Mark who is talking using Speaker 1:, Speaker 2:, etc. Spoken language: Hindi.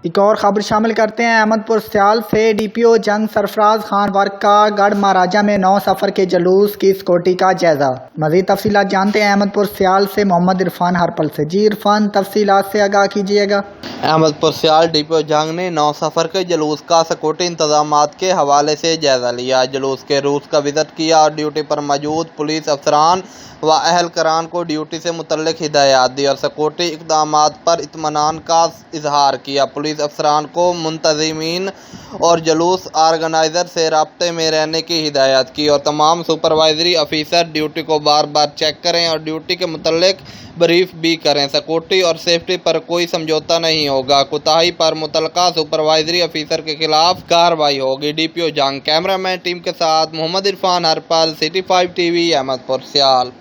Speaker 1: एक और खबर शामिल करते हैं। अहमदपुर सियाल से डीपीओ जंग सरफराज खान वर्क का गढ़ महाराजा में 9 सफर के जुलूस की सिक्योरिटी का जायजा। मजीद तफसीलात जानते हैं अहमदपुर सियाल से मोहम्मद इरफान हरपल से। जी इरफान, तफसीलात से आगाह कीजिएगा।
Speaker 2: अहमदपुर सियाल डीपीओ जंग ने 9 सफर के जुलूस का सिक्योरिटी इंतजामात के हवाले से जायजा लिया। जुलूस के रूट का विजिट किया और ड्यूटी पर मौजूद पुलिस अफसरान व अहलकारान को ड्यूटी से मुतल्लिक हिदायत दी और सिक्योरिटी इक़दामात पर इत्मीनान का इजहार किया। पुलिस अफसरान को मुंतज़िमीन और जुलूस आर्गेनाइज़र से राब्ते में रहने की हिदायत की और तमाम सुपरवाइजरी ऑफिसर ड्यूटी को बार बार चेक करें और ड्यूटी के मुतल्लिक ब्रीफ भी करें। सिक्योरिटी और सेफ्टी पर कोई समझौता नहीं होगा। कोताही पर मुतलका सुपरवाइजरी ऑफिसर के खिलाफ कार्रवाई होगी। डीपीओ जंग कैमरामैन टीम के साथ मोहम्मद इरफान हरपल, सिटी 5 टीवी, अहमदपुर सियाल।